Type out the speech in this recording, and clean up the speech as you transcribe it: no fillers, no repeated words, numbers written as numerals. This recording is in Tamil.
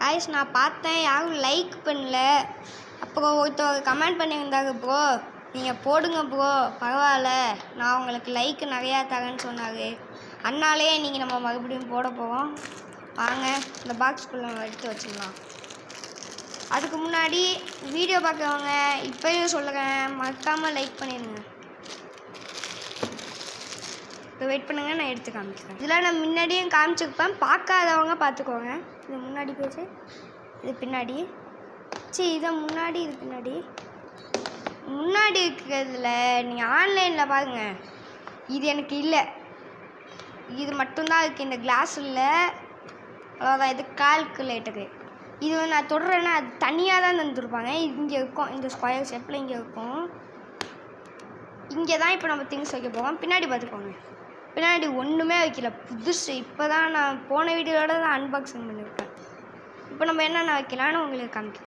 காய்ஸ் நான் பார்த்தேன், யாரும் லைக் பண்ணல. அப்புறம் ஒருத்தர் கமெண்ட் பண்ணியிருந்தாங்க, ப்ரோ நீங்கள் போடுங்க ப்ரோ பரவாயில்ல, நான் உங்களுக்கு லைக் நிறையா தரேன்னு சொன்னார். அதனாலேயே நீங்கள் நம்ம மறுபடியும் போட போகிறோம். வாங்க இந்த பாக்ஸ்குள்ளே நம்ம எடுத்து வச்சிடலாம். அதுக்கு முன்னாடி வீடியோ பார்க்குறவங்க இப்போயும் சொல்லுறேன், மறக்காமல் லைக் பண்ணிடுங்க. இப்போ வெயிட் பண்ணுங்கள், நான் எடுத்து காமிக்கிறேன். இதெல்லாம் நான் முன்னாடியும் காமிச்சிருப்பேன், பார்க்காதவங்க பார்த்துக்கோங்க. இது முன்னாடி போச்சு, இது பின்னாடி. சரி இதை முன்னாடி, இது பின்னாடி. முன்னாடி இருக்கிறதுல நீங்கள் ஆன்லைனில் பாருங்கள், இது எனக்கு இல்லை, இது மட்டும்தான் இருக்குது. இந்த கிளாஸ் இல்லை, அவ்வளோதான். இது கால்குலேட்டரு. இது நான் தொடுறேன்னா அது தனியாக தான் தந்துருப்பாங்க. இங்கே இருக்கும், இந்த ஸ்கொயர் ஷேப்பில் இங்கே இருக்கும். இங்கே தான் இப்போ நம்ம திங்ஸ் வைக்க போவோம். பின்னாடி பார்த்துக்கோங்க, பின்னாடி ஒன்றுமே வைக்கல, புதுசு. இப்போ தான் நான் போன வீடியோவோட தான் அன்பாக்சிங் பண்ணியிருக்கேன். இப்போ நம்ம என்னென்ன வைக்கலான்னு உங்களுக்கு காமிக்கிறேன்.